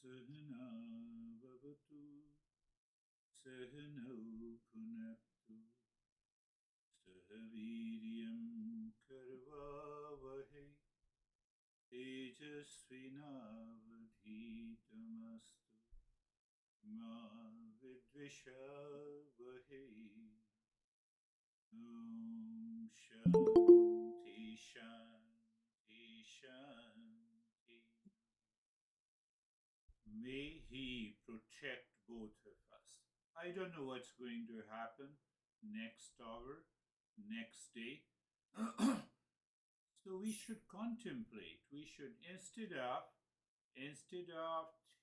Sahana Vavatu Sahanau Punaktu Sahaviryam Karvavahe Tejasvinavadhitamastu Ma Vidvishavahe Om Shanti Shanti Shanti. May He protect both of us. I don't know what's going to happen next hour, next day. So we should contemplate. We should instead of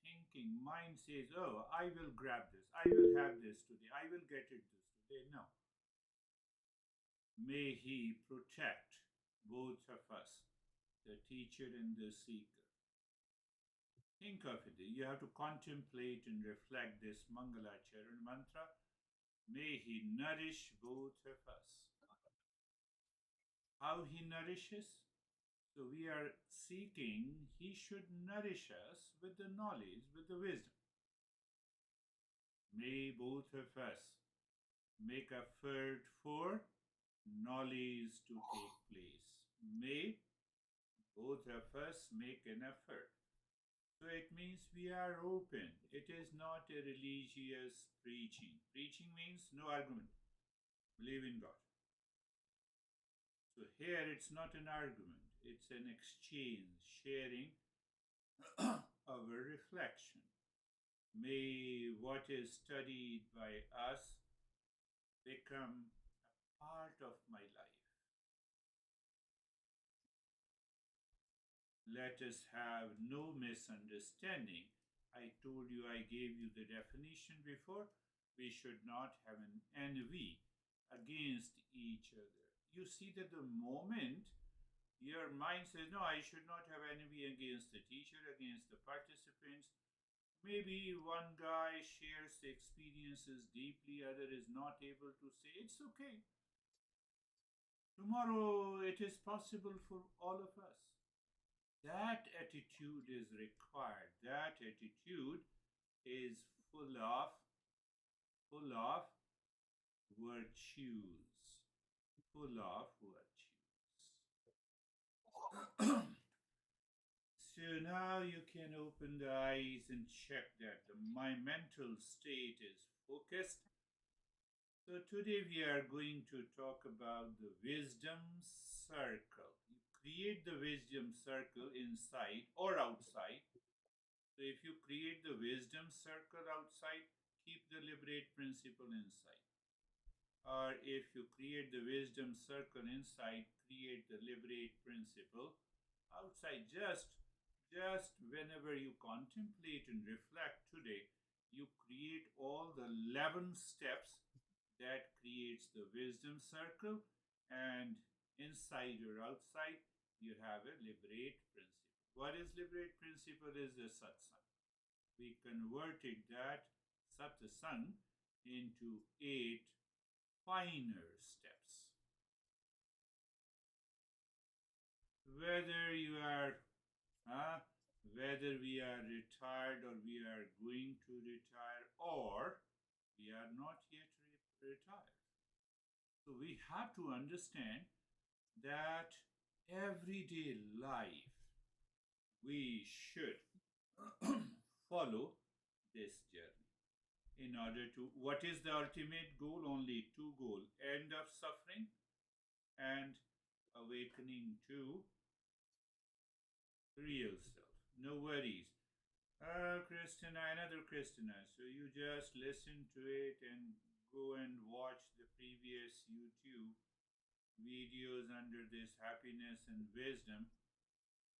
thinking, mind says, "Oh, I will grab this. I will have this today. I will get it this today." No. May He protect both of us, the teacher and the seeker. Think of it. You have to contemplate and reflect this Mangalacharan mantra. May He nourish both of us. How He nourishes? So we are seeking, He should nourish us with the knowledge, with the wisdom. May both of us make effort for knowledge to take place. May both of us make an effort. So it means we are open. It is not a religious preaching. Preaching means no argument. Believe in God. So here it's not an argument, it's an exchange, sharing our reflection. May what is studied by us become a part of my life. Let us have no misunderstanding. I told you, I gave you the definition before. We should not have an envy against each other. You see that the moment your mind says, "No, I should not have envy against the teacher, against the participants." Maybe one guy shares the experiences deeply, other is not able to say, it's okay. Tomorrow it is possible for all of us. That attitude is required. That attitude is full of virtues. Full of virtues. So now you can open the eyes and check that my mental state is focused. So today we are going to talk about the wisdom circle. You create the wisdom circle inside or outside. So if you create the wisdom circle outside, keep the liberate principle inside. Or if you create the wisdom circle inside, create the liberate principle outside. Just whenever you contemplate and reflect today, you create all the 11 steps that creates the wisdom circle, and inside or outside you have a liberate principle. What is liberate principle? Is the satsang. We converted that satsang into 8 finer steps. Whether you are whether we are retired or we are going to retire or we are not yet retired. So we have to understand that everyday life we should follow this journey in order to, what is the ultimate goal? Only two goals: end of suffering and awakening to real self. No worries. Christina, another Christina. So you just listen to it and go and watch the previous YouTube videos under this happiness and wisdom,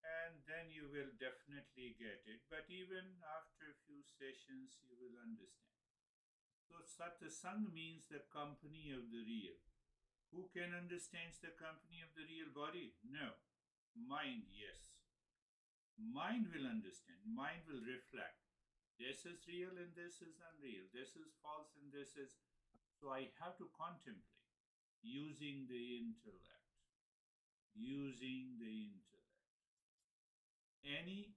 and then you will definitely get it. But even after a few sessions, you will understand. So satsang means the company of the real. Who can understand the company of the real body? No. Mind, yes. Mind will understand. Mind will reflect. This is real and this is unreal. This is false and this is. So I have to contemplate using the intellect. Using the intellect. Any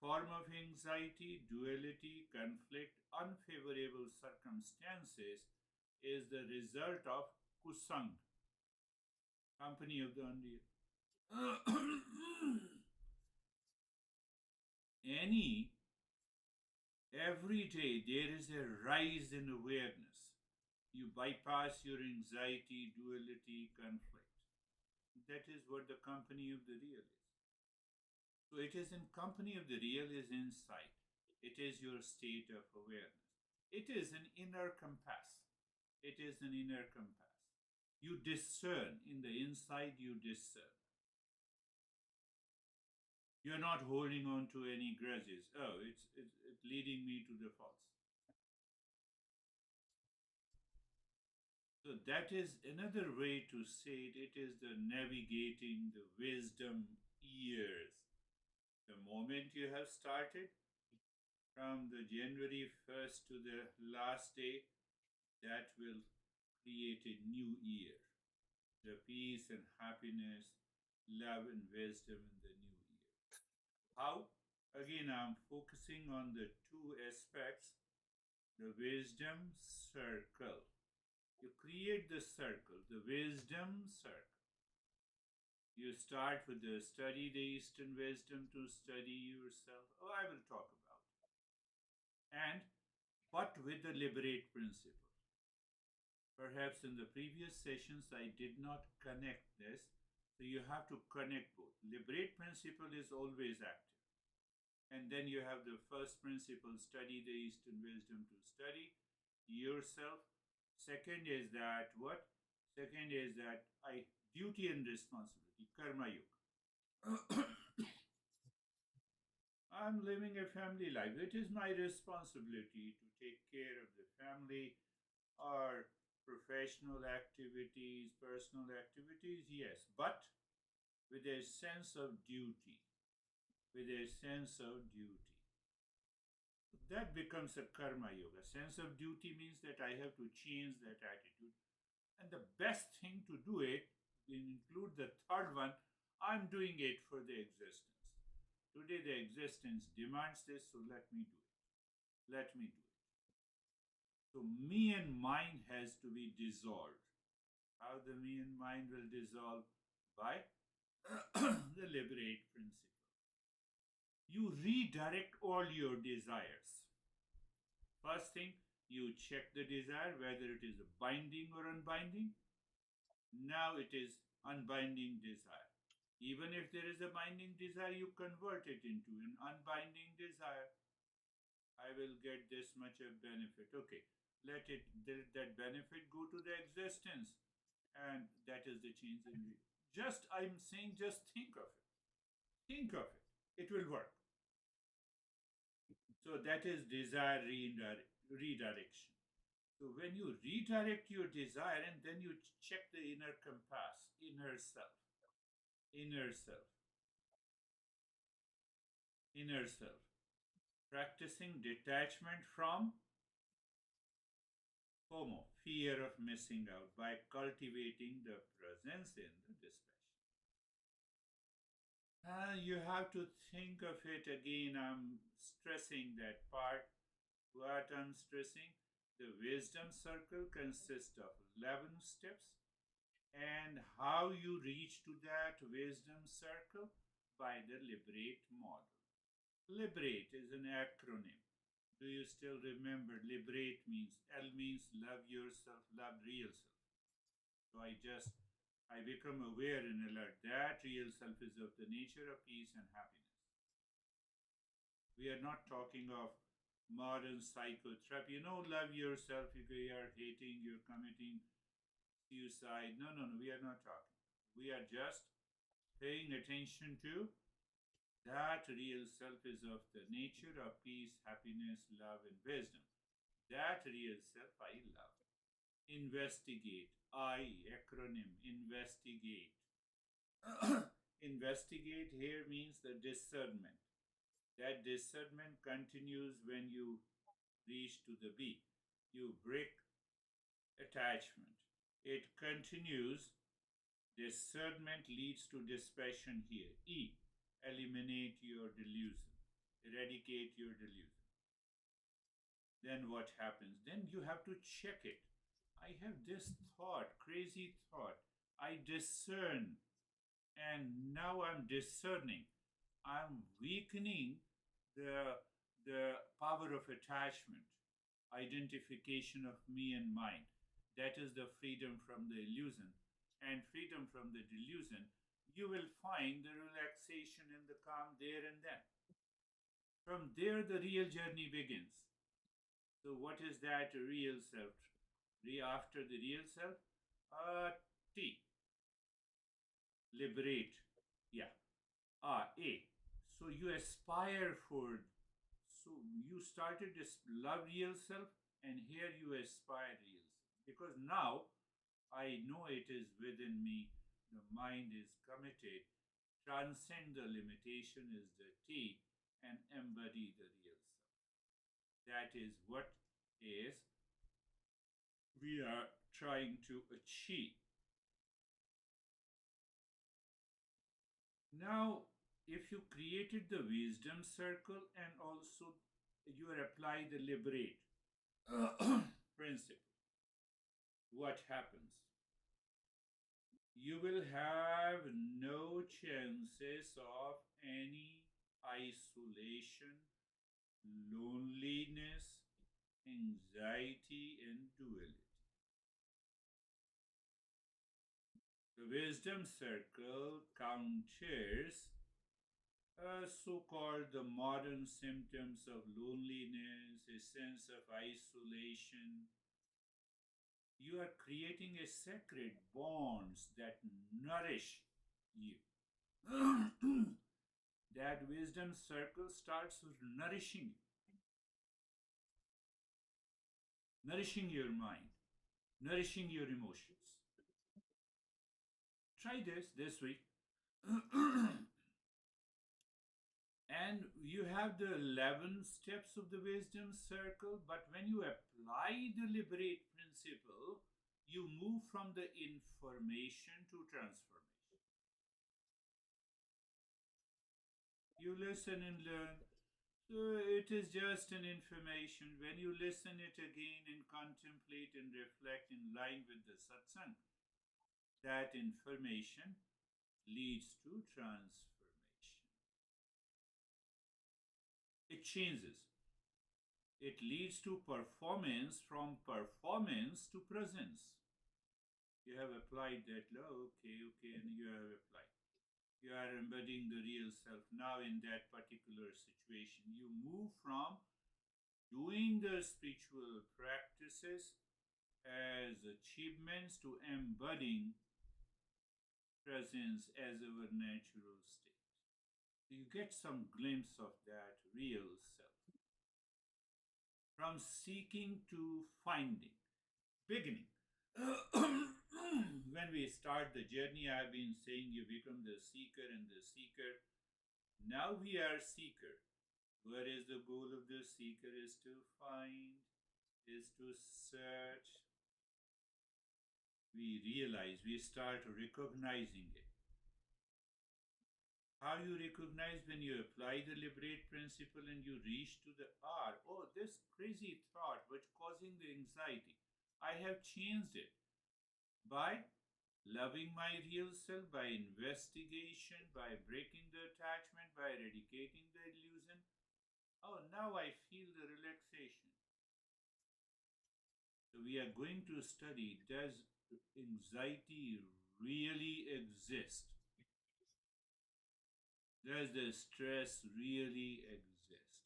form of anxiety, duality, conflict, unfavorable circumstances is the result of kusang, company of the unreal. Any, every day there is a rise in awareness. You bypass your anxiety, duality, conflict. That is what the company of the real is. So it is in company of the real is insight. It is your state of awareness. It is an inner compass. It is an inner compass. You discern in the inside, you discern. You're not holding on to any grudges. Oh, it's leading me to the false. So that is another way to say it. It is the navigating the wisdom years. The moment you have started, from the January 1st to the last day, that will create a new year. The peace and happiness, love and wisdom in the new year. How? Again, I'm focusing on the two aspects, the wisdom circle. You create the circle, the wisdom circle. You start with the study the Eastern wisdom to study yourself. Oh, I will talk about it. And but with the liberate principle. Perhaps in the previous sessions I did not connect this, so you have to connect both. Liberate principle is always active. And then you have the first principle, study the Eastern wisdom to study yourself. Second is that what? Second is that I duty and responsibility, karma yoga. I'm living a family life. It is my responsibility to take care of the family or professional activities, personal activities, yes, but with a sense of duty. With a sense of duty. That becomes a karma yoga. Sense of duty means that I have to change that attitude. And the best thing to do it, include the third one, I'm doing it for the existence. Today the existence demands this, so let me do it. Let me do it. So me and mind has to be dissolved. How the me and mind will dissolve? By the liberate principle. You redirect all your desires. First thing, you check the desire whether it is binding or unbinding. Now it is unbinding desire. Even if there is a binding desire, you convert it into an unbinding desire. I will get this much of benefit. Okay, let that benefit go to the existence, and that is the change in view. Just I'm saying, just think of it. Think of it. It will work. So that is desire redirection. So when you redirect your desire and then you check the inner compass, inner self, inner self, inner self, practicing detachment from FOMO, fear of missing out, by cultivating the presence in the dispassion. You have to think of it again. I'm stressing that part. What I'm stressing? The wisdom circle consists of 11 steps. And how you reach to that wisdom circle? By the liberate model. Liberate is an acronym. Do you still remember? Liberate means L means love yourself, love real self. So I become aware and alert that real self is of the nature of peace and happiness. We are not talking of modern psychotherapy. Love yourself. If you are hating, you're committing suicide. No, no, no. We are not talking. We are just paying attention to that real self is of the nature of peace, happiness, love, and wisdom. That real self I love. Investigate. Acronym, investigate. Investigate here means the discernment. That discernment continues when you reach to the B. You break attachment. It continues. Discernment leads to dispassion here. E. Eliminate your delusion. eradicate your delusion. Then what happens? Then you have to check it. I have this thought, crazy thought. I discern, and now I'm discerning. I'm weakening the, the power of attachment, identification of me and mine. That is the freedom from the illusion. And freedom from the delusion, you will find the relaxation and the calm there and then. From there, the real journey begins. So, what is that real self? After the real self? T. Liberate. Yeah. A. So, you aspire for. So, you started this love real self, and here you aspire real self. Because now I know it is within me, the mind is committed. Transcend the limitation is the T, and embody the real self. That is what is we are trying to achieve. Now, if you created the wisdom circle and also you apply the liberate principle, what happens? You will have no chances of any isolation, loneliness, anxiety, and duality. The wisdom circle counters so called the modern symptoms of loneliness, a sense of isolation. You are creating a sacred bonds that nourish you. That wisdom circle starts nourishing you, nourishing your mind, nourishing your emotions. Try this week. And you have the 11 steps of the wisdom circle, but when you apply the liberate principle, you move from the information to transformation. You listen and learn. So it is just an information. When you listen it again and contemplate and reflect in line with the satsang, that information leads to transformation. It changes. It leads to performance, from performance to presence. You have applied that law, okay, and you have applied. You are embedding the real self now in that particular situation. You move from doing the spiritual practices as achievements to embodying presence as our natural state. You get some glimpse of that real self. From seeking to finding, beginning. When we start the journey, I've been saying you become the seeker and the seeker. Now we are seeker. What is the goal of the seeker? Is to find, is to search. We realize, we start recognizing it. How you recognize when you apply the liberate principle and you reach to the R. Oh, this crazy thought which causing the anxiety. I have changed it by loving my real self, by investigation, by breaking the attachment, by eradicating the illusion. Oh, now I feel the relaxation. So we are going to study, does anxiety really exist? Does the stress really exist?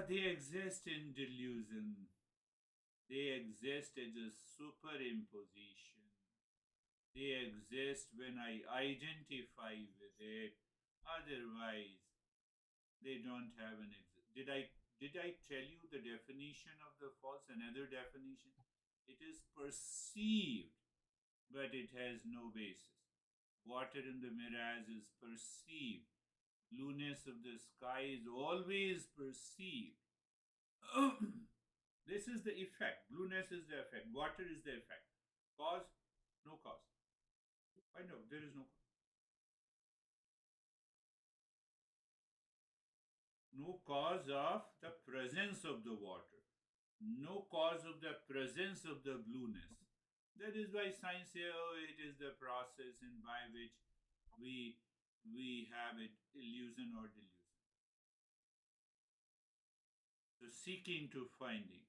They exist in delusion. They exist as a superimposition. They exist when I identify with it. Otherwise, they don't have an exist. Did I tell you the definition of the false? Another definition. It is perceived, but it has no basis. Water in the mirage is perceived. Blueness of the sky is always perceived. This is the effect. Blueness is the effect. Water is the effect. Cause? No cause. Why no? There is no cause. no cause of the presence of the water, no cause of the presence of the blueness. That is why science says, oh, it is the process in by which we we have it illusion or delusion. So seeking to finding.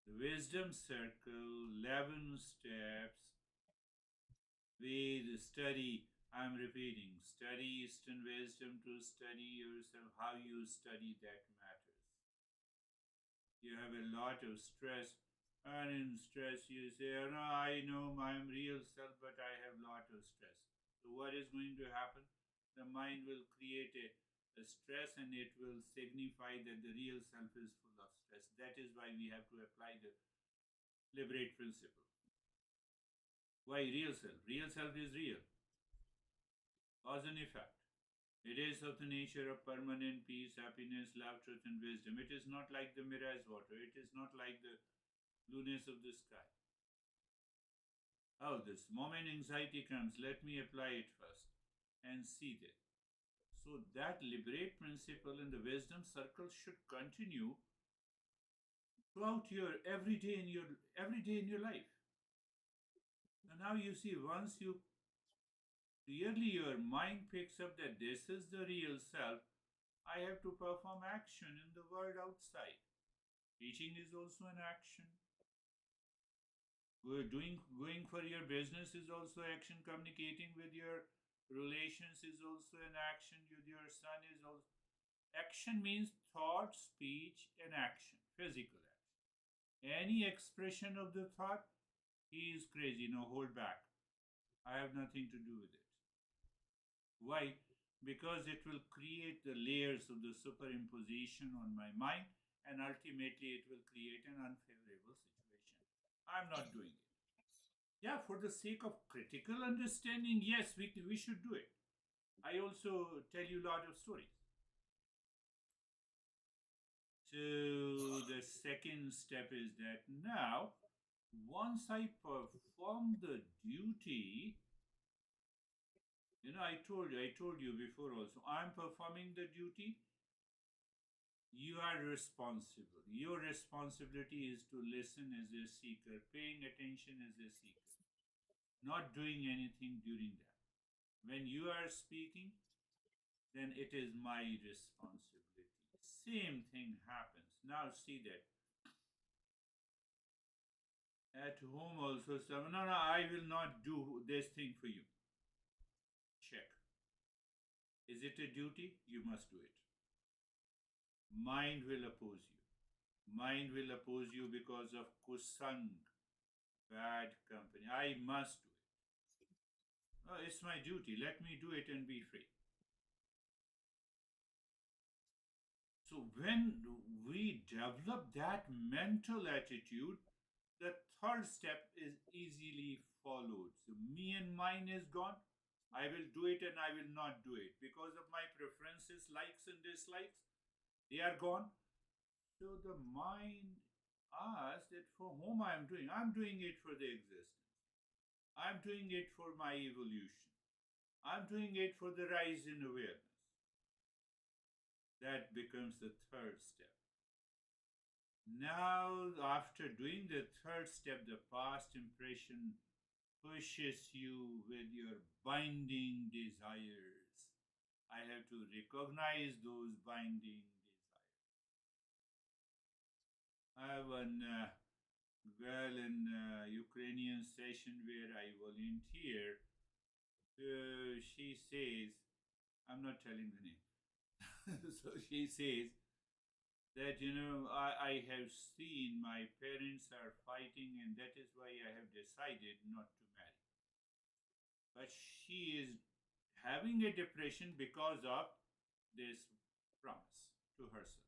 The wisdom circle, 11 steps, with study. I'm repeating, study Eastern wisdom to study yourself. How you study that matters. You have a lot of stress, and in stress you say, oh, no, I know my real self, but I have a lot of stress. So what is going to happen? The mind will create a stress, and it will signify that the real self is full of stress. That is why we have to apply the liberate principle. Why real self? Real self is real. Cause and effect. It is of the nature of permanent peace, happiness, love, truth, and wisdom. It is not like the mirage water. It is not like the blueness of the sky. Oh, this moment anxiety comes, let me apply it first and see that. So that liberate principle in the wisdom circle should continue throughout your every day in your life. And now you see, once you clearly your mind picks up that this is the real self, I have to perform action in the world outside. Teaching is also an action. Going for your business is also action. Communicating with your relations is also an action. With your son is also action. Means thought, speech, and action. Physical action. Any expression of the thought, he is crazy. No, hold back. I have nothing to do with it. Why? Because it will create the layers of the superimposition on my mind, and ultimately it will create an unfavorable situation. I'm not doing it. Yeah, for the sake of critical understanding, yes, we should do it. I also tell you a lot of stories. So the second step is that now, once I perform the duty, I told you before also, I'm performing the duty. You are responsible. Your responsibility is to listen as a seeker, paying attention as a seeker, not doing anything during that. When you are speaking, then it is my responsibility. Same thing happens. Now see that at home also, some no, no, I will not do this thing for you. Check. Is it a duty? You must do it. Mind will oppose you. Mind will oppose you because of kusang, bad company. I must do it. Oh, it's my duty. Let me do it and be free. So when we develop that mental attitude, the third step is easily followed. So me and mine is gone. I will do it and I will not do it because of my preferences, likes and dislikes. They are gone. So the mind asks that for whom I am doing. I'm doing it for the existence. I'm doing it for my evolution. I'm doing it for the rise in awareness. That becomes the third step. Now, after doing the third step, the past impression pushes you with your binding desires. I have to recognize those binding desires. I have one girl in a Ukrainian session where I volunteer. She says, I'm not telling the name. So she says that, I have seen my parents are fighting, and that is why I have decided not to marry. But she is having a depression because of this promise to herself.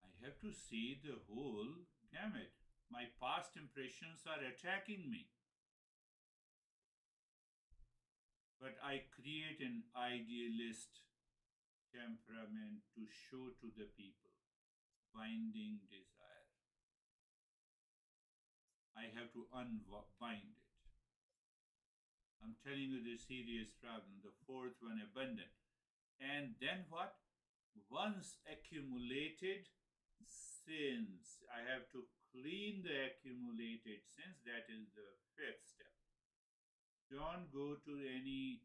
I have to see the whole gamut. My past impressions are attacking me. But I create an idealist temperament to show to the people binding desire. I have to unbind it. I'm telling you the serious problem. The fourth one, abundant. And then what? Once accumulated sins, I have to clean the accumulated sins. That is the fifth step. Don't go to any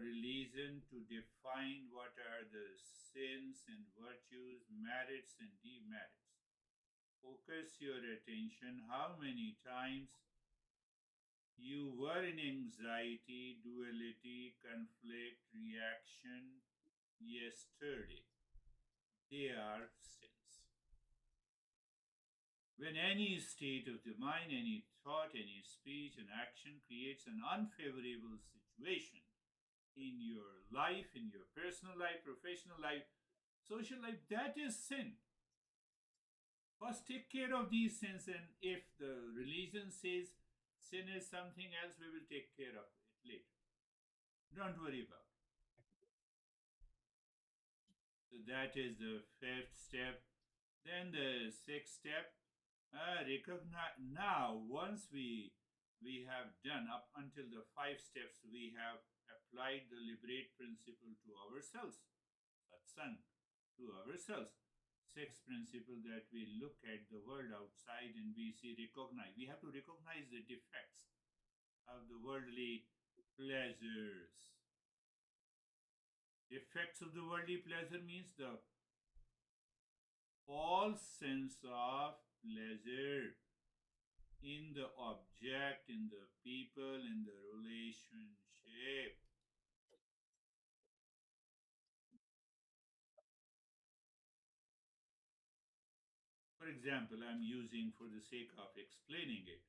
religion to define what are the sins and virtues, merits and demerits. Focus your attention how many times you were in anxiety, duality, conflict, reaction yesterday. They are sins. When any state of the mind, any thought, any speech, and action creates an unfavorable situation in your life, in your personal life, professional life, social life, that is sin. First, take care of these sins, and if the religion says sin is something else, we will take care of it later. Don't worry about it. So that is the fifth step. Then the sixth step, recognize. Now, once we have done up until the five steps, we have applied the liberate principle to ourselves, satsang, to ourselves. Sixth principle, that we look at the world outside and we see, recognize. We have to recognize the defects of the worldly pleasures. Defects of the worldly pleasure means the false sense of pleasure in the object, in the people, in the relationship. For example, I'm using for the sake of explaining it.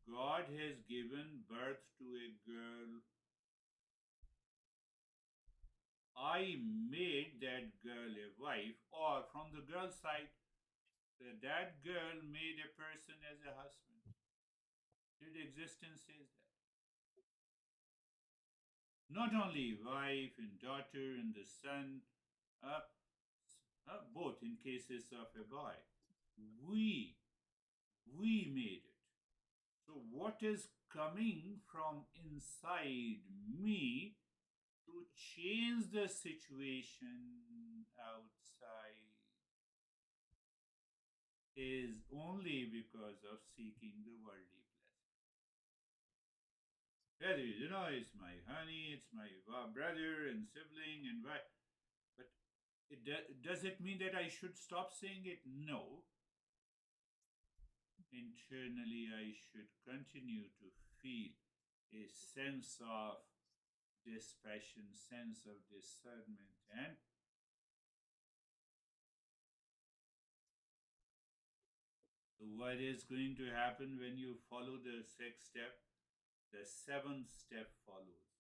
God has given birth to a girl. I made that girl a wife, or from the girl's side, that girl made a person as a husband. Did existence says that? Not only wife and daughter and the son, uh, both in cases of a boy. We, we made it. So what is coming from inside me to change the situation outside is only because of seeking the worldly pleasure. Whether it's my honey, it's my brother and sibling and wife. But does it mean that I should stop saying it? No. Internally, I should continue to feel a sense of dispassion, sense of discernment, and what is going to happen when you follow the sixth step? The seventh step follows.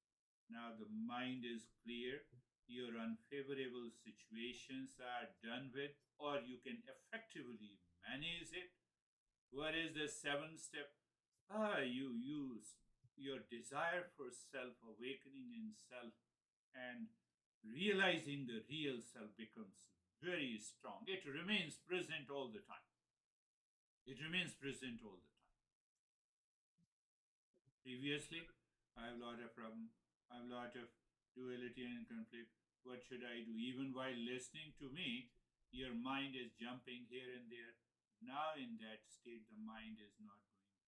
Now the mind is clear, your unfavorable situations are done with, or you can effectively manage it. What is the seventh step? You use your desire for self awakening in self and realizing the real self becomes very strong. It remains present all the time. It remains present all the time. Previously, I have a lot of problem. I have a lot of duality and conflict. What should I do? Even while listening to me, your mind is jumping here and there. Now, in that state, the mind is not going to.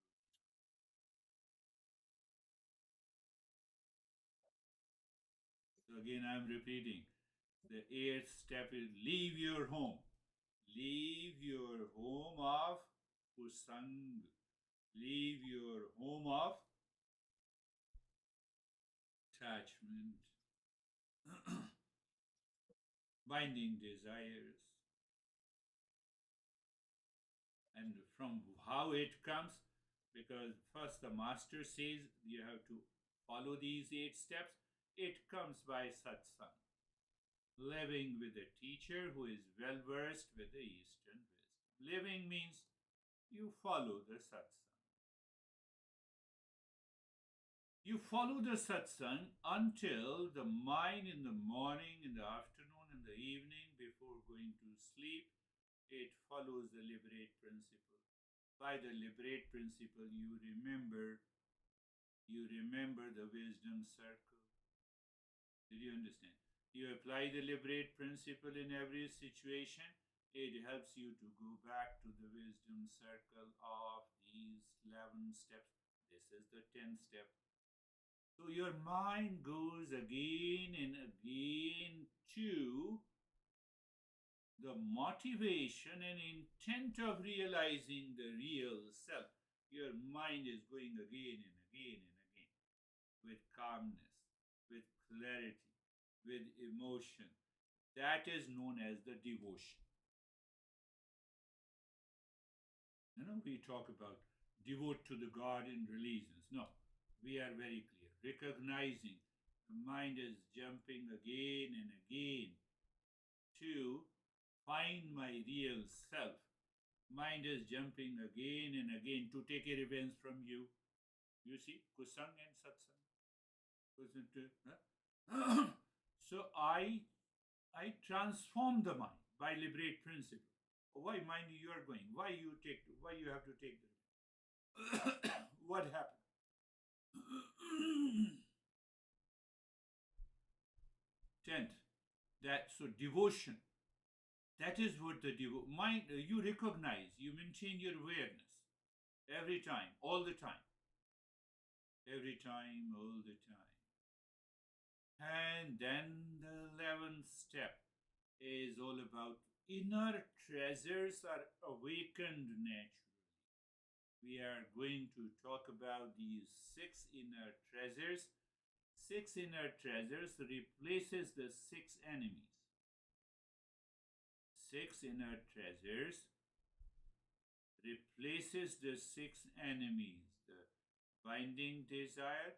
So, again, I'm repeating. The eighth step is leave your home. Leave your home of kusang. Leave your home of attachment, binding desires, and from how it comes, because first the master says you have to follow these eight steps. It comes by satsang, living with a teacher who is well versed with the Eastern wisdom. Living means you follow the satsang. You follow the satsang until the mind in the morning, in the afternoon, in the evening, before going to sleep, it follows the liberate principle. By the liberate principle, you remember You remember the wisdom circle. Did you understand? You apply the liberate principle in every situation. It helps you to go back to the wisdom circle of these 11 steps. This is the 10th step. So your mind goes again and again to the motivation and intent of realizing the real self. Your mind is going again and again and again with calmness, with clarity, with emotion. That is known as the devotion. We talk about devote to the God in religions. No, we are very clear. Recognizing the mind is jumping again and again to find my real self. Mind is jumping again and again to take a revenge from you. You see, kusang and satsang. So I transform the mind by liberate principle. Why mind you are going? Why you have to take the what happened? Tenth, that so devotion. That is what the mind you recognize. You maintain your awareness every time, all the time, every time, all the time. And then the 11th step is all about inner treasures are awakened naturally. We are going to talk about these 6 inner treasures. 6 inner treasures replaces the 6 enemies. 6 inner treasures replaces the 6 enemies. The binding desire,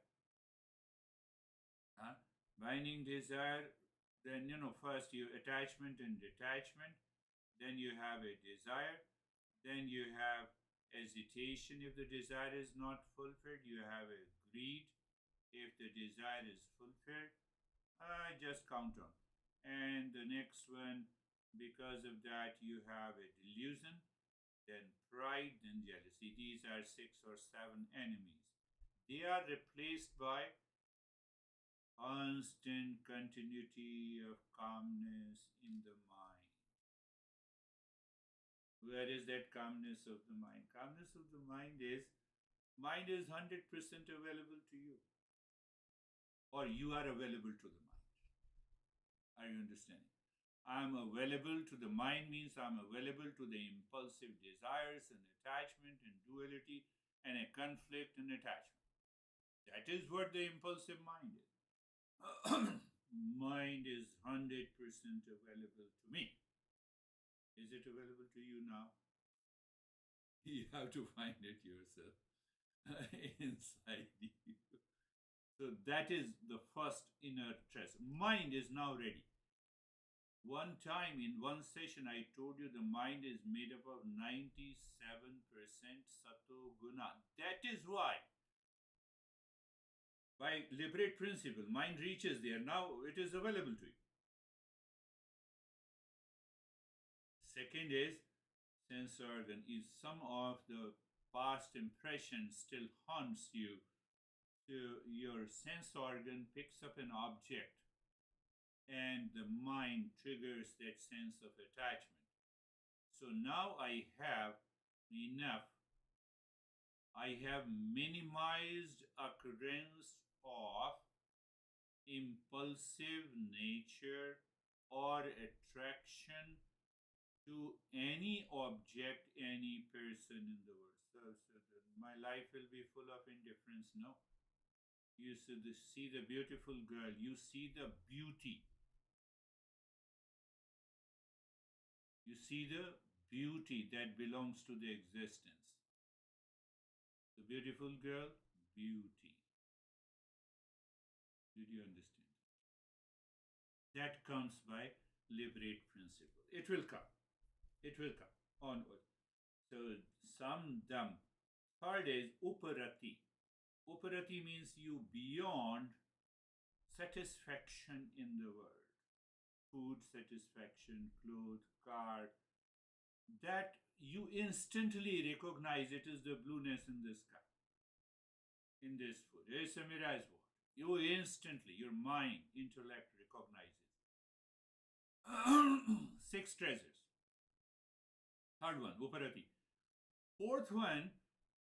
binding desire, then first you attachment and detachment, then you have a desire, then you have hesitation if the desire is not fulfilled, you have a greed if the desire is fulfilled. Just count on. And the next one, because of that, you have a delusion, then pride, then jealousy. These are 6 or 7 enemies. They are replaced by constant continuity of calmness in the mind. Where is that calmness of the mind? Calmness of the mind is 100% available to you, or you are available to the mind. Are you understanding? I'm available to the mind means I'm available to the impulsive desires and attachment and duality and a conflict and attachment. That is what the impulsive mind is. Mind is 100% available to me. Is it available to you now? You have to find it yourself inside you. So that is the first inner treasure. Mind is now ready. One time in one session, I told you the mind is made up of 97% sato guna. That is why, by liberate principle, mind reaches there. Now it is available to you. Second is, sense organ. If some of the past impression still haunts you, so your sense organ picks up an object and the mind triggers that sense of attachment. So now I have enough. I have minimized occurrence of impulsive nature or attraction to any object, any person in the world. So my life will be full of indifference. No. You see the beautiful girl. You see the beauty. You see the beauty that belongs to the existence. The beautiful girl, beauty. Did you understand? That comes by liberate principle. It will come. It will come onward. So samdam. Third is uparati. Uparati means you beyond satisfaction in the world. Food satisfaction, clothes, car. That you instantly recognize it is the blueness in the sky. in this food. It's a mirage word. You instantly, your mind, intellect recognizes. Six treasures. Third one, Uparati. Fourth one,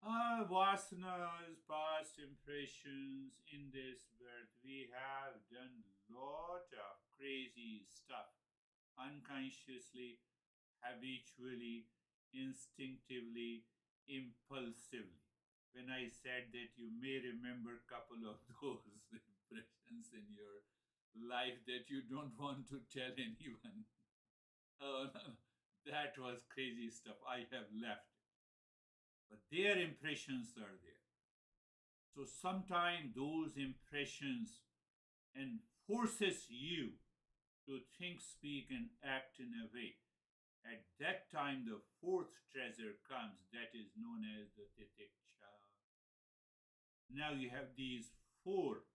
vasanas, past impressions in this birth. We have done lot of crazy stuff unconsciously, habitually, instinctively, impulsively. When I said that you may remember a couple of those impressions in your life that you don't want to tell anyone. Oh, no, that was crazy stuff. I have left. But their impressions are there. So sometimes those impressions enforces you to think, speak, and act in a way. At that time, the fourth treasure comes, that is known as the titiksha. Now you have these four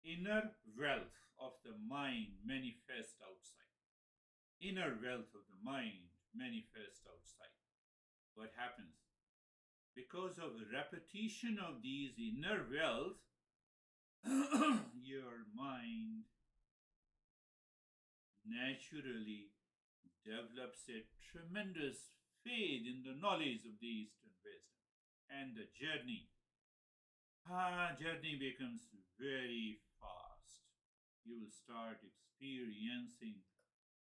inner wealth of the mind manifest outside. Inner wealth of the mind manifest outside. What happens? Because of the repetition of these inner wealth, your mind naturally develops a tremendous faith in the knowledge of the Eastern wisdom. And the journey becomes very fast. You will start experiencing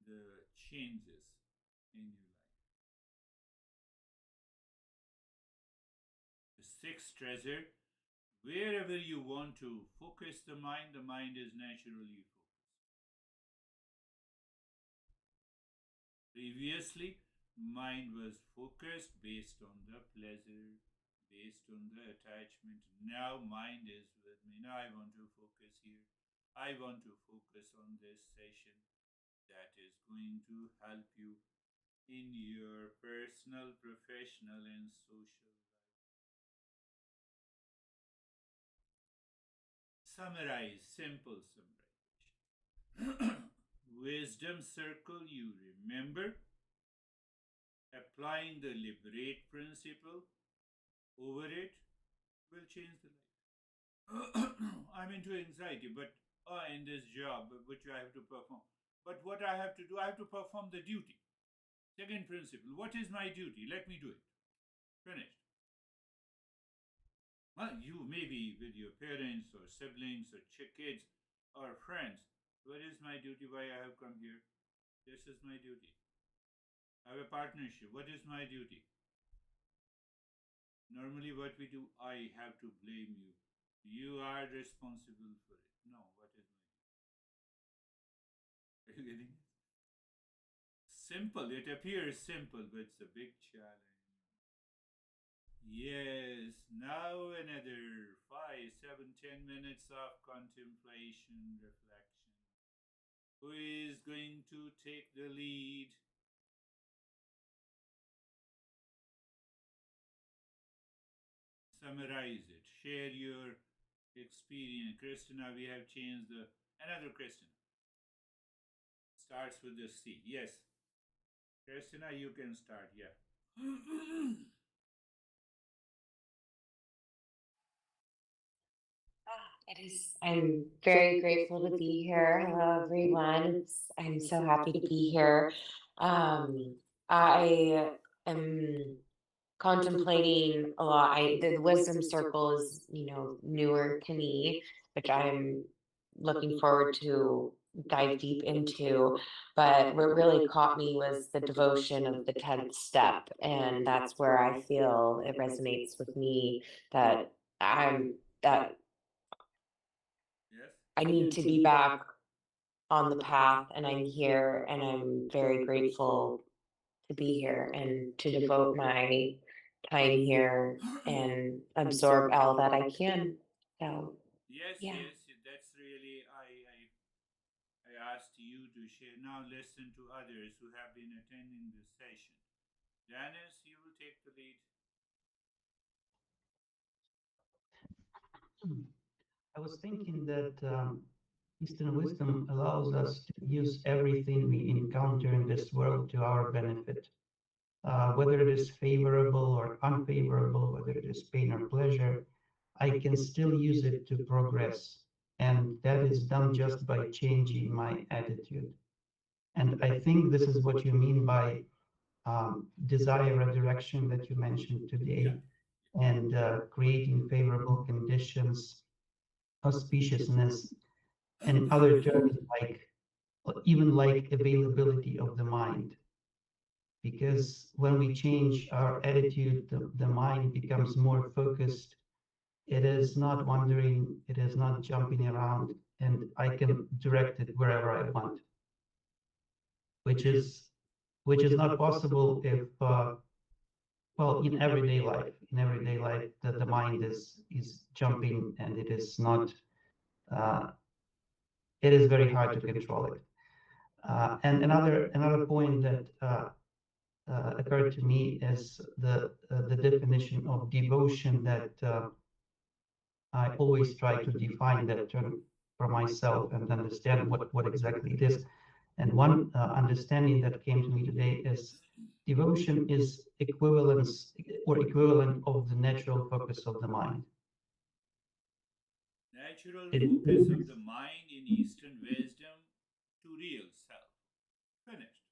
the changes in your life. The sixth treasure, wherever you want to focus the mind is naturally focused. Previously, mind was focused based on the pleasure, based on the attachment. Now, mind is with me. Now, I want to focus here. I want to focus on this session that is going to help you in your personal, professional, and social life. Summarize, simple summarization. Wisdom circle, you remember. Applying the liberate principle over it will change the life. I'm into anxiety, but in this job which I have to perform. But what I have to do, I have to perform the duty. Second principle, what is my duty? Let me do it. Finished. Well, you may be with your parents or siblings or kids or friends. What is my duty? Why I have come here? This is my duty. I have a partnership. What is my duty? Normally, what we do, I have to blame you. You are responsible for it. No, what is my duty? Are you getting it? Simple. It appears simple, but it's a big challenge. Yes, now another 5, 7, 10 minutes of contemplation, reflection. Who is going to take the lead? Summarize it. Share your experience. Christina, we have changed the another Christina. Starts with the C. Yes. Christina, you can start. Yeah. It is. I'm very grateful to be here. Hello, everyone. I'm so happy to be here. Um, I am contemplating a lot. The wisdom circle is, newer to me, which I'm looking forward to dive deep into. But what really caught me was the devotion of the 10th step. And that's where I feel it resonates with me that I'm that Yes. I need to be back on the path, and I'm here, and I'm very grateful to be here and to devote my time here and absorb all that I can. So, Yes, yeah. yes, that's really I asked you to share. Now listen to others who have been attending this session. Janice, you will take the lead. Hmm. I was thinking that Eastern wisdom allows us to use everything we encounter in this world to our benefit, whether it is favorable or unfavorable, whether it is pain or pleasure. I can still use it to progress. And that is done just by changing my attitude. And I think this is what you mean by desire a direction that you mentioned today, and creating favorable conditions, auspiciousness, and other terms like even like availability of the mind. Because when we change our attitude, the mind becomes more focused. It is not wandering, it is not jumping around, and I can direct it wherever I want, which is not possible if well, in everyday life. In everyday life, the mind is jumping, and it is not. Uh, it is very hard to control it. And another point that occurred to me is the definition of devotion that I always try to define that term for myself and understand what exactly it is. And one understanding that came to me today is devotion is equivalence or equivalent of the natural focus of the mind. Natural It, focus of the mind in Eastern wisdom to real self. Finished.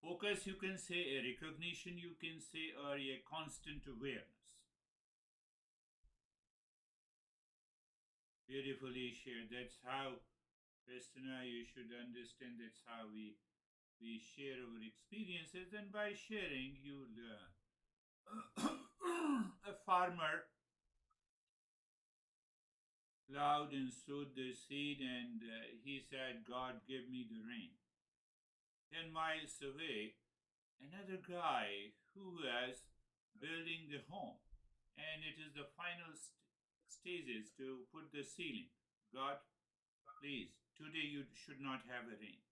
Focus, you can say, a recognition, you can say, or a constant awareness. Beautifully shared. That's how, Christina, you should understand that's how we share our experiences, and by sharing, you learn. A farmer plowed and sowed the seed, and he said, God, give me the rain. 10 miles away, another guy who was building the home, and it is the final stages to put the ceiling. God, please, today you should not have a rain,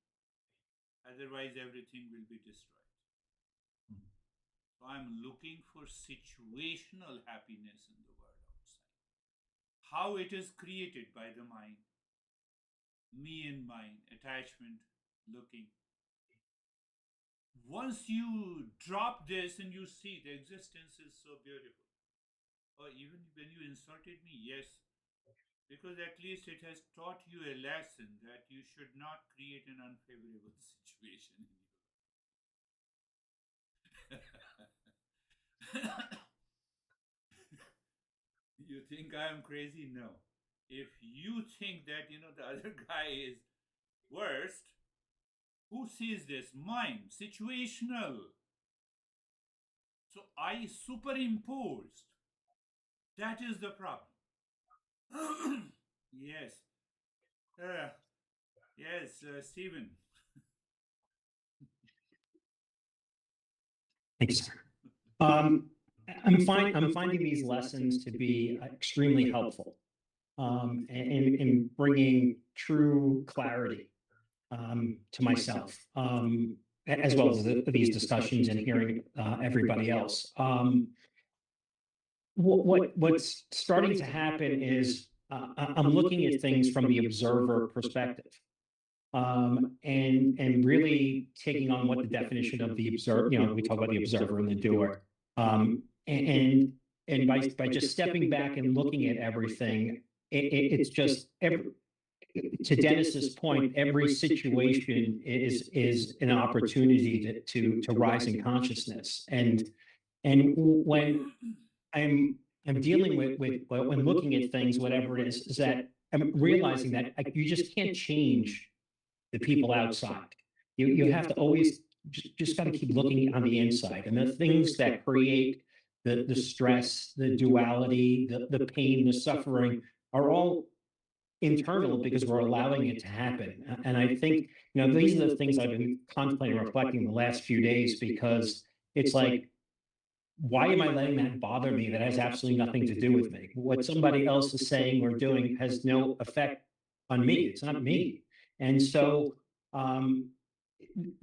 otherwise everything will be destroyed. So I'm looking for situational happiness in the world outside. How it is created by the mind, me and mine, attachment, looking. Once you drop this and you see the existence is so beautiful, or even when you insulted me, yes, because at least it has taught you a lesson that you should not create an unfavorable situation in your life. You think I am crazy? No. If you think that, the other guy is worst, who sees this? Mind, situational. So I superimposed. That is the problem. Yes. Uh, yes, Stephen. Thanks, sir. I'm finding these lessons to be extremely helpful in bringing true clarity to myself, as well as these discussions and hearing everybody else. What's starting to happen is I'm looking at things from the observer perspective, and really taking on what the definition of the observer. We talk about the observer and the doer, and by just stepping back and looking at everything, it's just to Dennis's point, every situation is an opportunity to rise in consciousness, and when I'm dealing with when looking at things, whatever it is that I'm realizing that you just can't change the people outside. You have to always just got to keep looking on the inside, and the things that create the stress, the duality, the pain, the suffering are all internal because we're allowing it to happen. And I think, these are the things I've been contemplating, reflecting the last few days, because it's like, why am I letting that bother me? That has absolutely nothing to do with me. What somebody else is saying or doing has no effect on me. It's not me. And so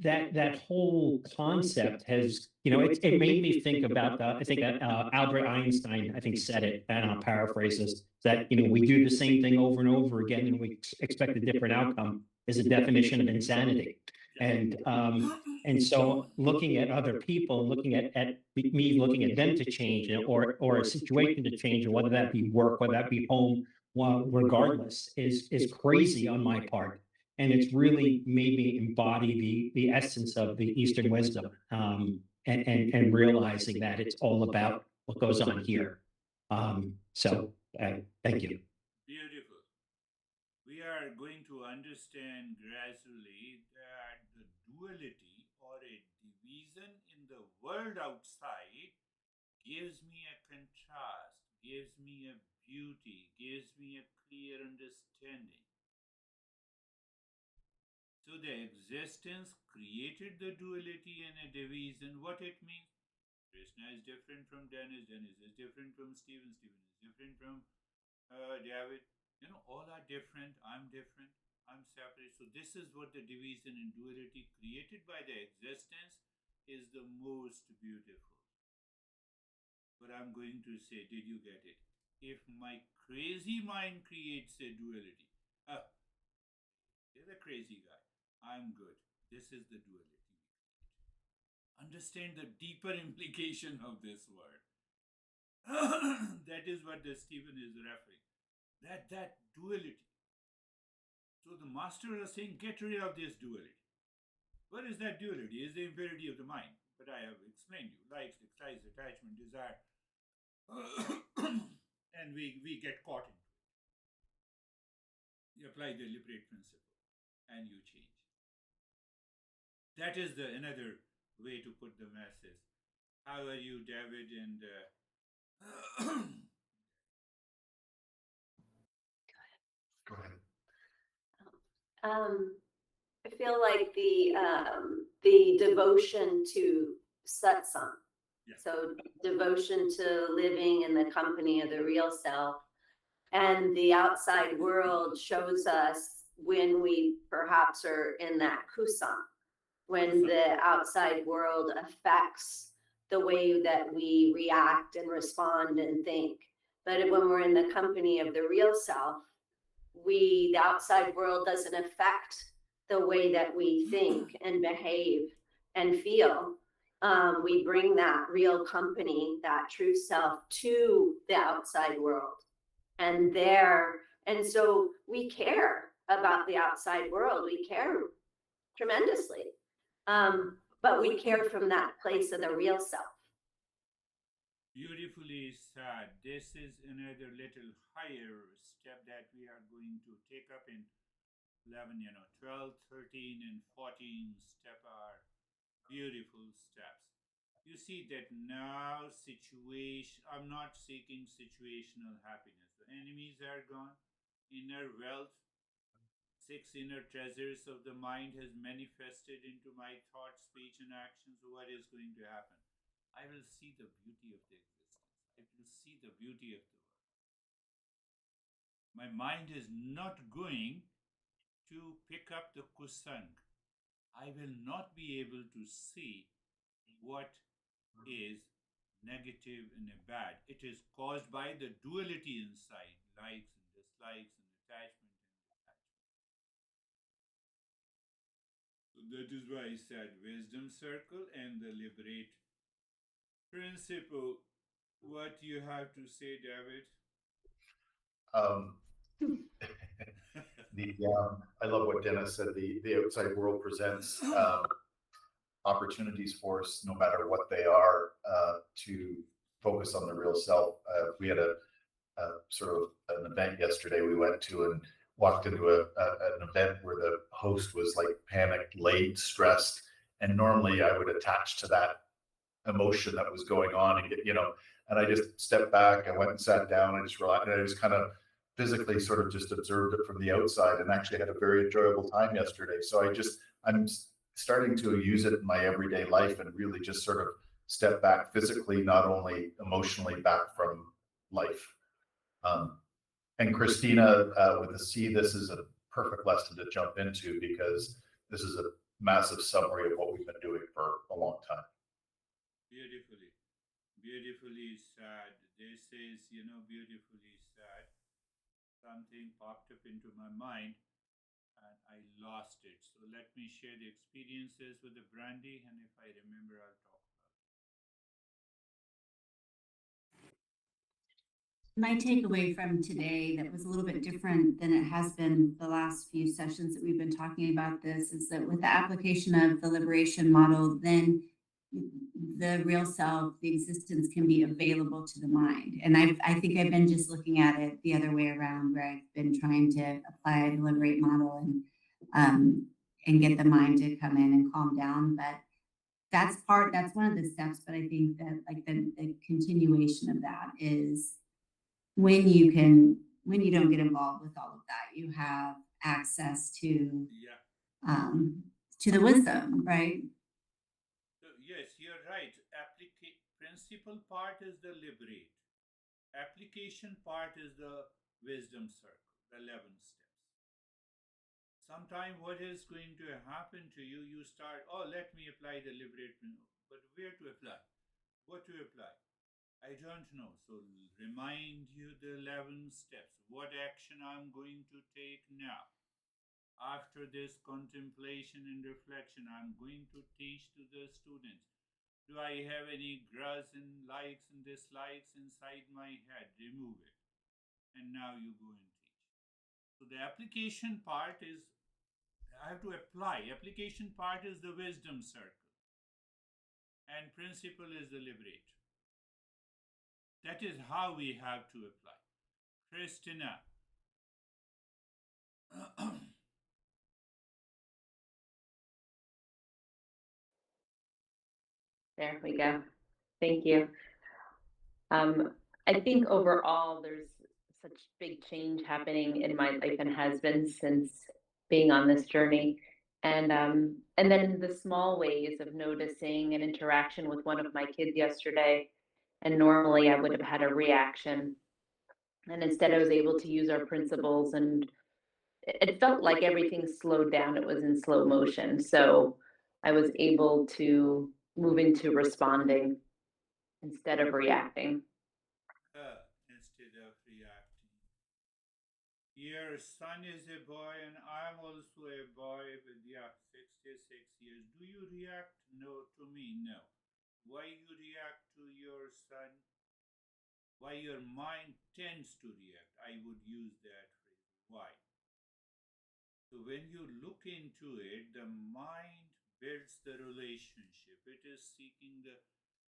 that whole concept has, it made me think about I think Albert Einstein, I think, said it, and I'll paraphrase this, that we do the same thing over and over again and we expect a different outcome, is a definition of insanity. And so looking at other people, looking at me looking at them to change, or a situation to change, and whether that be work, whether that be home, well, regardless, is crazy on my part. And it's really made me embody the essence of the Eastern wisdom, and realizing that it's all about what goes on here. Thank you. Beautiful. We are going to understand gradually that the duality or a division in the world outside gives me a contrast, gives me a beauty, gives me a clear understanding. So the existence created the duality and a division. What it means? Krishna is different from Dennis. Dennis is different from Stephen. Stephen is different from David. All are different. I'm different. I'm separate. So this is what the division and duality created by the existence is the most beautiful. But I'm going to say, did you get it? If my crazy mind creates a duality, you're the crazy guy. I'm good. This is the duality. Understand the deeper implication of this word. That is what the Stephen is referring. That duality. So the master is saying, get rid of this duality. What is that duality? Is the impurity of the mind. But I have explained you. Likes, dislikes, attachment, desire. And we get caught into it. You apply the liberate principle and you change. That is another way to put the message. How are you, David? And Go ahead. I feel like the devotion to satsang. Yeah. So devotion to living in the company of the real self, and the outside world shows us when we perhaps are in that kusang, when the outside world affects the way that we react and respond and think. But when we're in the company of the real self, the outside world doesn't affect the way that we think and behave and feel. We bring that real company, that true self, to the outside world. And so we care about the outside world. We care tremendously. But we care from that place of the real self. Beautifully said. This is another little higher step that we are going to take up in 11, 12, 13, and 14 step are beautiful steps. You see that now I'm not seeking situational happiness. The enemies are gone. Inner wealth, 6 inner treasures of the mind has manifested into my thought, speech, and actions. What is going to happen? I will see the beauty of the existence. I will see the beauty of the world. My mind is not going to pick up the kusang. I will not be able to see what is negative and bad. It is caused by the duality inside, likes and dislikes and attachment and detachment. So that is why I said wisdom circle and the liberate principle. What do you have to say, David? I love what Dennis said. The outside world presents opportunities for us, no matter what they are, to focus on the real self. We had a sort of an event yesterday we went to, and walked into an event where the host was like panicked, late, stressed, and normally I would attach to that emotion that was going on and and I just stepped back. I went and sat down. I just relaxed, and I just kind of physically sort of just observed it from the outside, and actually had a very enjoyable time yesterday. So I'm starting to use it in my everyday life and really just sort of step back physically, not only emotionally, back from life. And Christina, with the C, this is a perfect lesson to jump into, because this is a massive summary of what we've been doing for a long time. Beautifully said. This is, beautifully said. Something popped up into my mind. and I lost it. So let me share the experiences with the brandy, and if I remember, I'll talk about My takeaway from today that was a little bit different than it has been the last few sessions that we've been talking about this is that with the application of the liberation model, then the real self, the existence can be available to the mind. And I think I've been just looking at it the other way around, where I've been trying to apply the liberate model and get the mind to come in and calm down. But that's one of the steps. But I think that like the continuation of that is when you don't get involved with all of that, you have access yeah. to the wisdom, right? So yes, you're right. Principal part is the liberate. Application part is the wisdom circle, the 11 steps. Sometime what is going to happen to you, you start, oh, let me apply the liberate principle. But where to apply? What to apply? I don't know. So remind you the 11 steps. What action I'm going to take now? After this contemplation and reflection, I'm going to teach to the students. Do I have any grudge and likes and dislikes inside my head? Remove it. And now you go and teach. So the application part is, I have to apply. Application part is the wisdom circle. And principle is the liberate. That is how we have to apply. Christina. There we go. Thank you. I think overall there's such big change happening in my life and has been since being on this journey. And then the small ways of noticing an interaction with one of my kids yesterday. And normally I would have had a reaction. And instead I was able to use our principles, and it felt like everything slowed down. It was in slow motion. So I was able to move into responding instead of reacting. Instead of reacting. Your son is a boy, and I'm also a boy with, 66 years. Do you react? No, to me, no. Why you react to your son? Why your mind tends to react? I would use that phrase. Why? So when you look into it, the mind builds the relationship. It is seeking the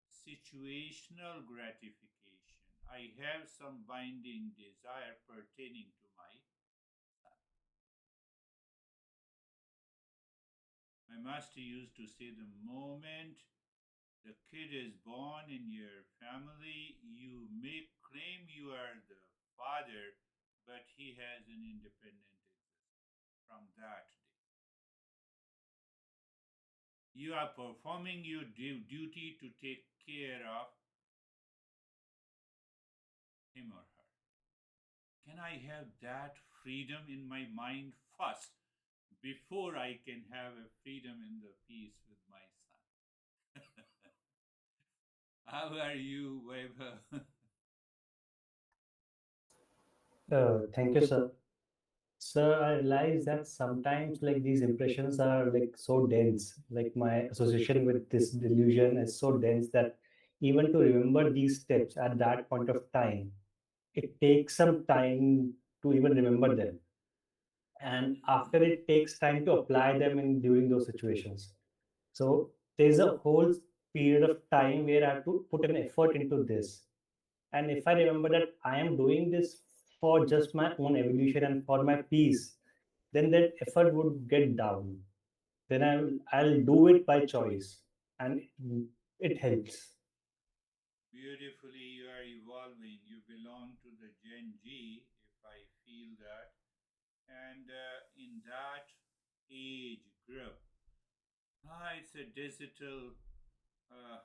situational gratification. I have some binding desire pertaining to my son. My master used to say, the moment the kid is born in your family, you may claim you are the father, but he has an independent existence from that day. You are performing your duty to take care of him or her. Can I have that freedom in my mind first before I can have a freedom in the peace with my son? How are you, Weber? Thank you, sir. Sir, I realize that sometimes like these impressions are like so dense, like my association with this delusion is so dense that even to remember these steps at that point of time, it takes some time to even remember them. And after it takes time to apply them in during those situations. So there's a whole period of time where I have to put an effort into this. And if I remember that I am doing this for just my own evolution and for my peace, then that effort would get down. Then I'll do it by choice, and it helps. Beautifully, you are evolving. You belong to the Gen G, if I feel that. And in that age group, it's a digital uh,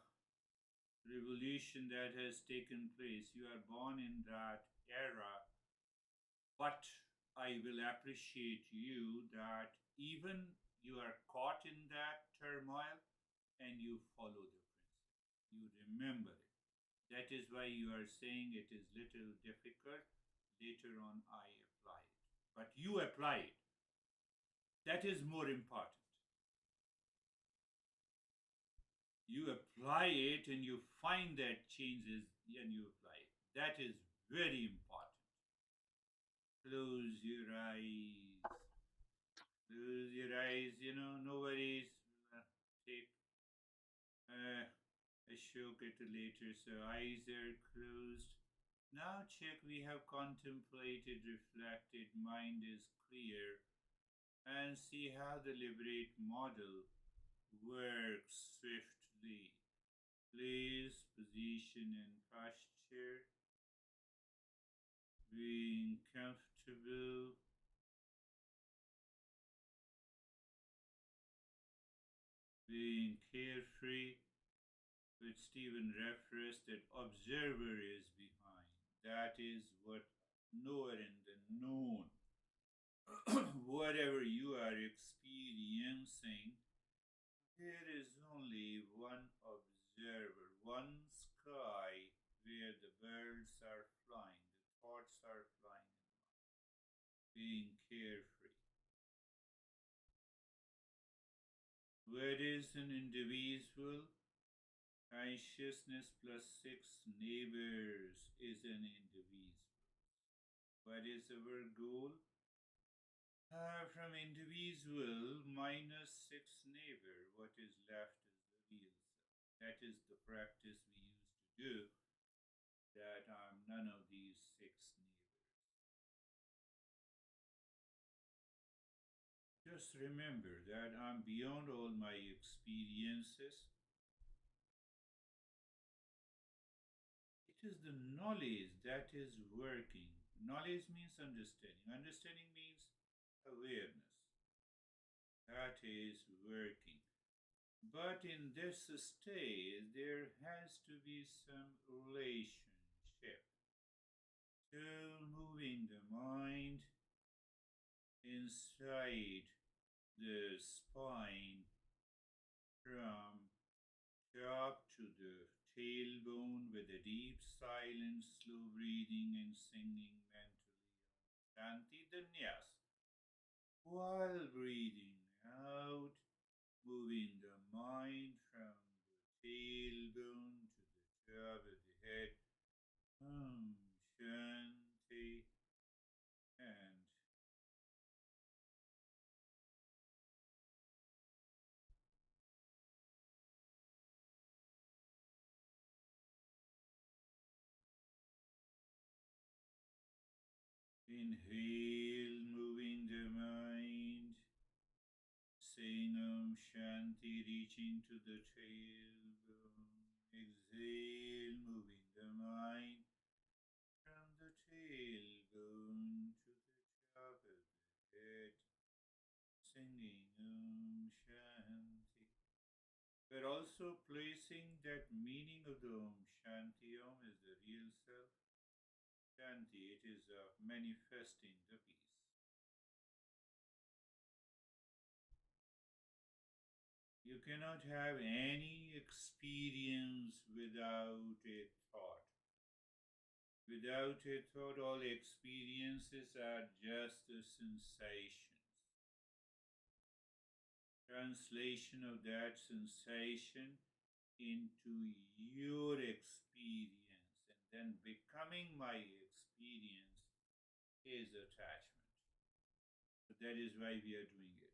revolution that has taken place. You are born in that era, but I will appreciate you that even you are caught in that turmoil and you follow the principle. You remember it. That is why you are saying it is little difficult. Later on, I apply it. But you apply it. That is more important. You apply it and you find that changes and you apply it. That is very important. Close your eyes. Close your eyes, no worries. Take Ashok it later. So eyes are closed. Now check, we have contemplated, reflected, mind is clear, and see how the liberate model works swiftly. Place, position, and posture. Being comfortable. Being carefree. Which Stephen referenced, that observer is behind. That is what knower in the known. Whatever you are experiencing, there is only one observer, one sky where the birds are flying, the thoughts are flying, being carefree. What is an individual? Consciousness plus 6 neighbors is an individual. What is our goal? From individual minus 6 neighbor, what is left is the real self. That is the practice we used to do, that I'm none of these 6 neighbors. Just remember that I'm beyond all my experiences. It is the knowledge that is working. Knowledge means understanding. Understanding means awareness. That is working. But in this stage, there has to be some relationship. Still moving the mind inside the spine from top to the tailbone with a deep, silent, slow breathing and singing mentally Shanti Danyas. While breathing out, moving the mind from the tailbone to the top of the head. Shanti. And inhale, moving the mind, saying Om Shanti, reaching to the tailbone. Exhale, moving the mind from the tailbone to the top of the head, singing Om Shanti. We're also placing that meaning of the Om Shanti. Om is the real self. Shanti, it is of manifesting the peace. You cannot have any experience without a thought. Without a thought, all experiences are just sensations. Translation of that sensation into your experience and then becoming my experience is attachment. So that is why we are doing it.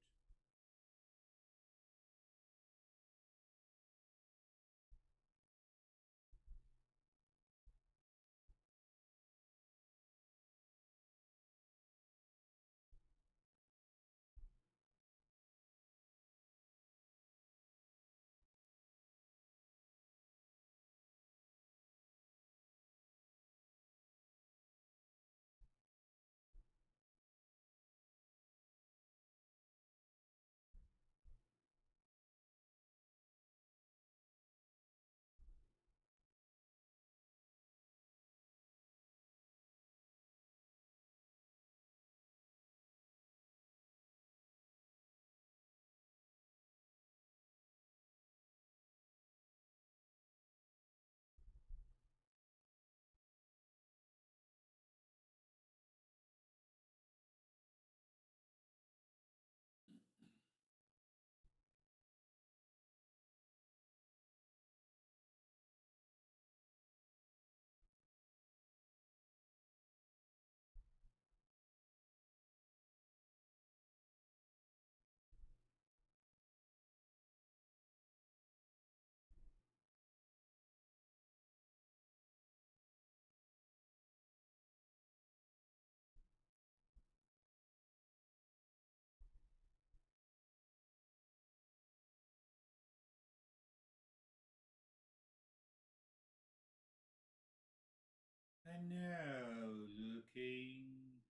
And now looking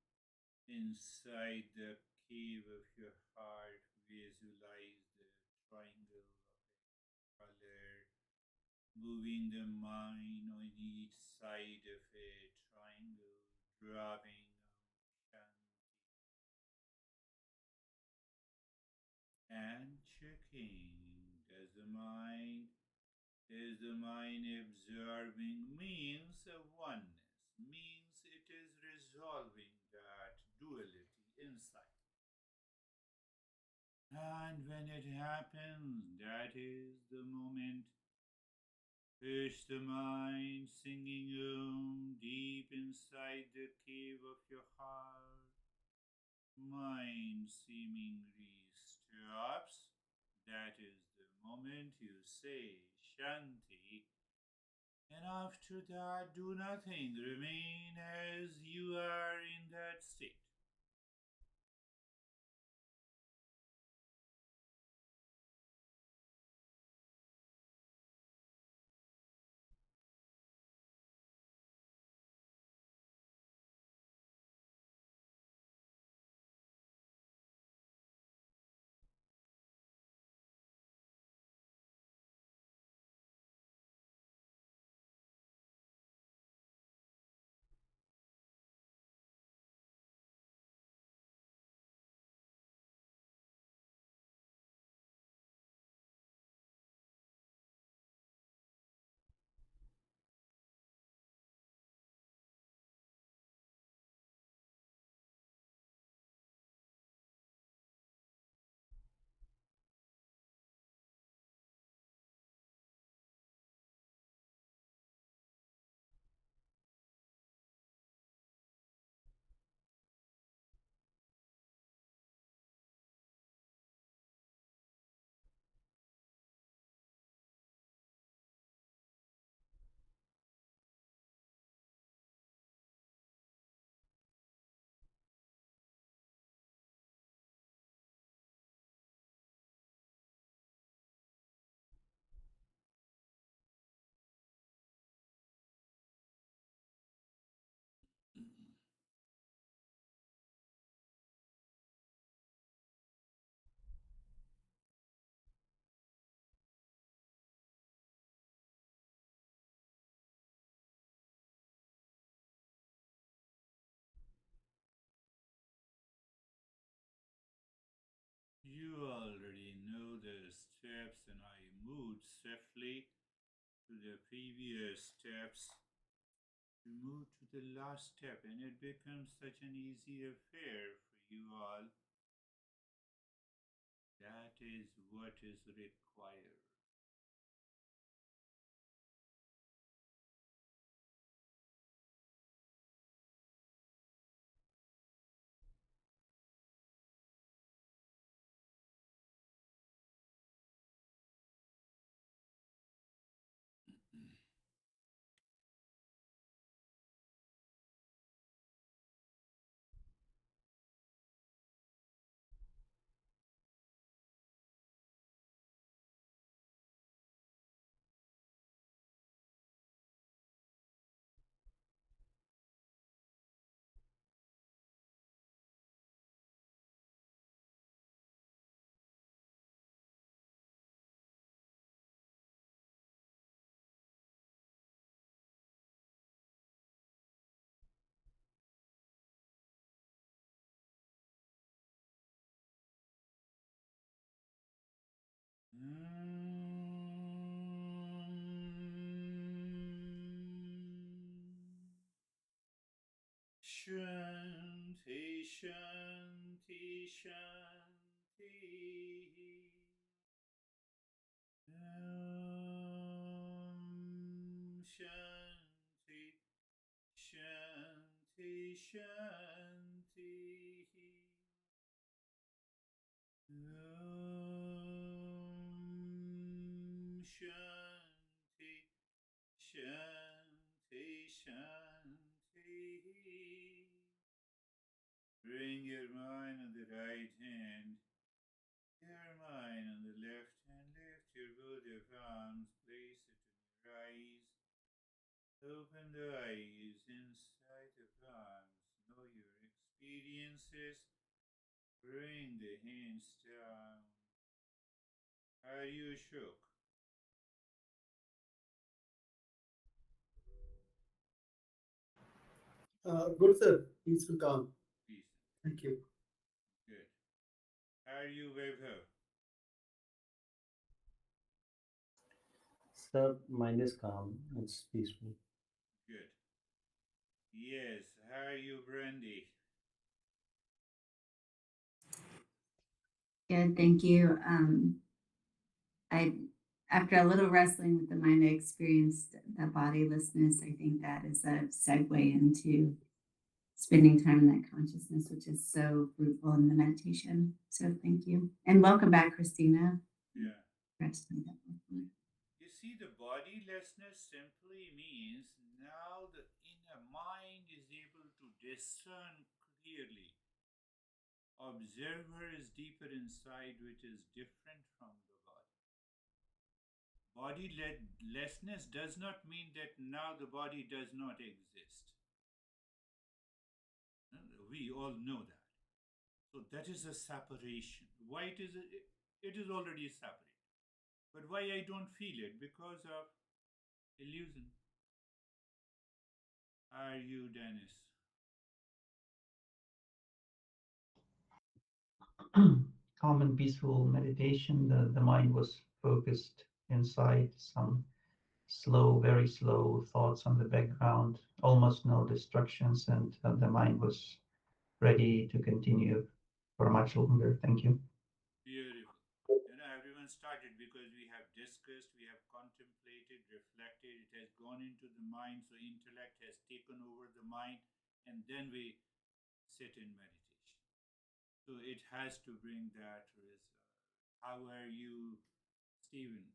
inside the cave of your heart, visualize the triangle of a color, moving the mind on each side of a triangle, dropping Shanti, and checking is the mind absorbing, means a oneness, means it is resolving that duality inside. And when it happens, that is the moment. Push the mind singing deep inside the cave of your heart. Mind seemingly stops. That is the moment you say Shanti. And after that, do nothing. Remain as you are in that state. You already know the steps, and I moved swiftly to the previous steps to move to the last step, and it becomes such an easy affair for you all. That is what is required. Shanti, Shanti, Shanti. Shanti, Shanti, Shanti. Shanti, Shanti, Shanti. Bring your mind on the right hand, your mind on the left hand. Lift your both of arms, place it on your eyes. Open the eyes inside the palms. Know your experiences. Bring the hands down. Are you shook? Good, sir. Peaceful, calm. Please. Thank you. Good. Are you Vaibhav? Sir, mind is calm. It's peaceful. Good. Yes. How are you Brandy? Good, thank you. I, after a little wrestling with the mind, I experienced the bodilessness. I think that is a segue into spending time in that consciousness, which is so fruitful in the meditation. So thank you. And welcome back, Christina. Yeah. Forgot to say that before. You see, the bodilessness simply means now the inner mind is able to discern clearly. Observer is deeper inside, which is different from the body. Bodilessness does not mean that now the body does not exist. We all know that. So that is a separation. Why it is already separate. But why I don't feel it? Because of illusion. Are you, Dennis? Calm and peaceful meditation. The mind was focused inside, some slow, very slow thoughts on the background, almost no distractions, and the mind was ready to continue for much longer. Thank you. Beautiful. Everyone started because we have discussed, we have contemplated, reflected, it has gone into the mind, so intellect has taken over the mind, and then we sit in meditation. So it has to bring that result. How are you, Stephen?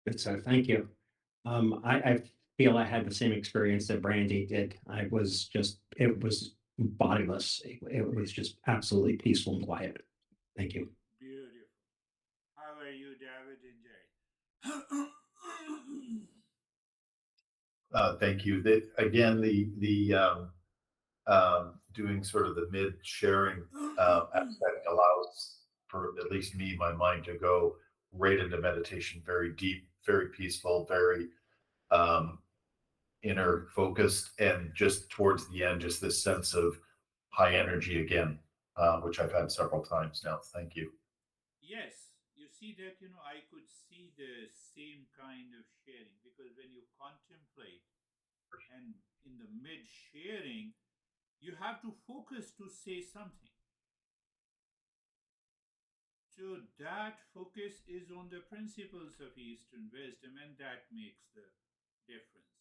Good, so thank you. I feel I had the same experience that Brandy did. It was bodiless. It was just absolutely peaceful and quiet. Thank you. Beautiful. How are you, David and Jerry? Thank you. Again, doing sort of the mid sharing aspect allows for at least me, my mind to go right into meditation, very deep, very peaceful, very inner focused, and just towards the end, just this sense of high energy again, which I've had several times now. Thank you. Yes, you see that, I could see the same kind of sharing because when you contemplate and in the mid sharing, you have to focus to say something. So that focus is on the principles of Eastern wisdom, and that makes the difference.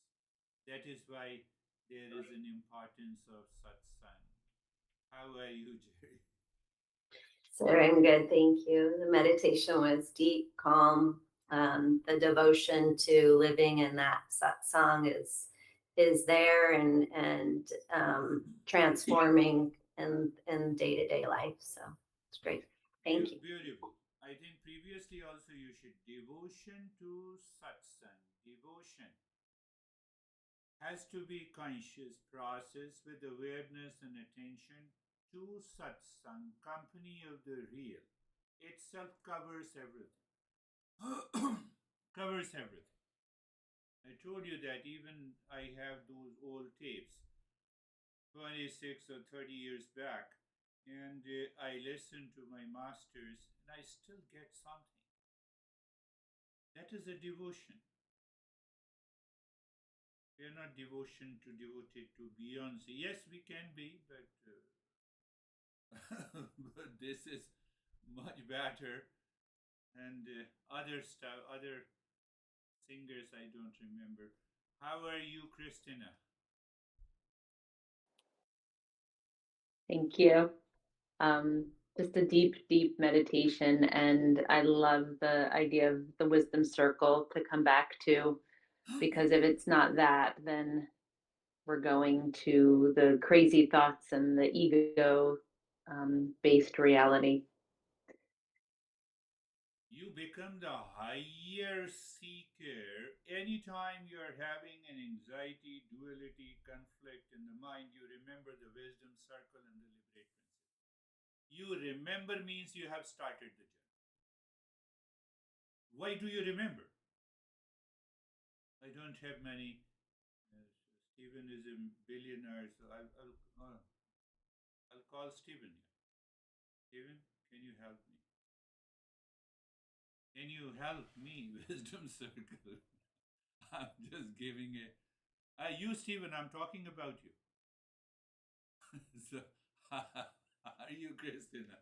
That is why there is an importance of satsang. How are you, Jerry? Sir, I'm good, thank you. The meditation was deep, calm. The devotion to living in that satsang is there and transforming in day-to-day life. So it's great. Thank you. Beautiful. I think previously also you should devotion to satsang. Devotion has to be conscious process with awareness and attention to satsang, company of the real. Itself covers everything. Covers everything. I told you that even I have those old tapes, 26 or 30 years back, and I listen to my masters and I still get something. That is a devotion. We are not devoted to Beyonce. Yes, we can be, but but this is much better. And other stuff, other singers, I don't remember. How are you, Christina? Thank you. Just a deep, deep meditation. And I love the idea of the wisdom circle to come back to, because if it's not that, then we're going to the crazy thoughts and the ego based reality. You become the higher seeker. Anytime you are having an anxiety, duality, conflict in the mind, you remember the wisdom circle and the liberate principle. You remember means you have started the journey. Why do you remember? I don't have many. Stephen is a billionaire, so I'll call Stephen here. Stephen, can you help me? Can you help me, Wisdom Circle? I'm just giving a. You, Stephen, I'm talking about you. So, are you, Christina?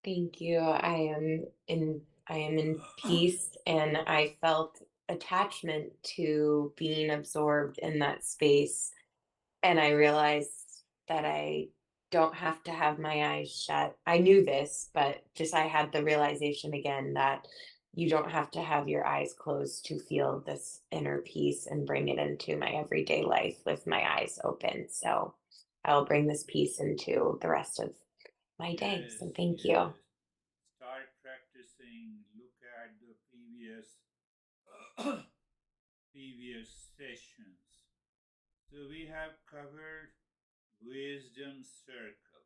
Thank you. I am in peace, and I felt attachment to being absorbed in that space. And I realized that I don't have to have my eyes shut. I knew this, but just I had the realization again that you don't have to have your eyes closed to feel this inner peace and bring it into my everyday life with my eyes open. So I'll bring this peace into the rest of my day. So thank you. Start practicing. Look at the previous sessions. So we have covered wisdom circle.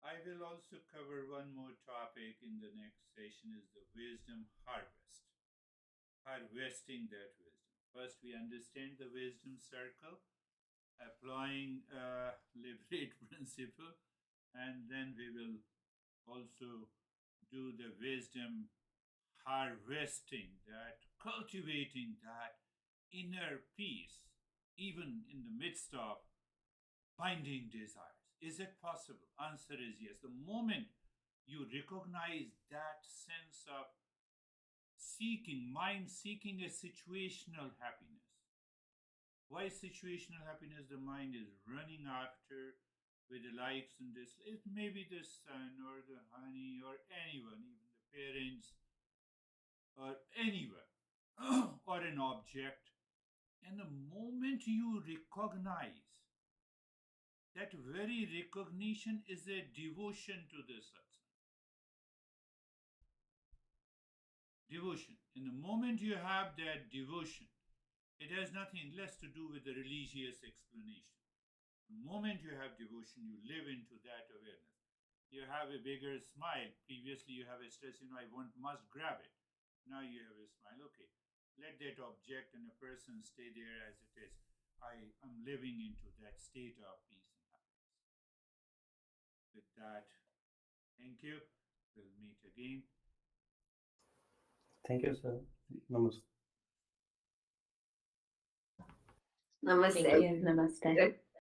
I will also cover one more topic in the next session is the wisdom harvest. Harvesting that wisdom. First we understand the wisdom circle, applying liberate principle, and then we will also do the wisdom harvesting, that cultivating that inner peace, even in the midst of binding desires. Is it possible? Answer is yes. The moment you recognize that sense of seeking, mind seeking a situational happiness. Why situational happiness? The mind is running after with the likes and dislikes. It may be the sun or the honey or anyone, even the parents or anyone or an object. And the moment you recognize, that very recognition is a devotion to the satsang. Devotion. In the moment you have that devotion, it has nothing less to do with the religious explanation. The moment you have devotion, you live into that awareness. You have a bigger smile. Previously, you have a stress, I must grab it. Now you have a smile. Okay, let that object and a person stay there as it is. I am living into that state of peace and happiness. With that, thank you. We'll meet again. Thank you, sir. Namaste. Namaste. Thank you. Namaste.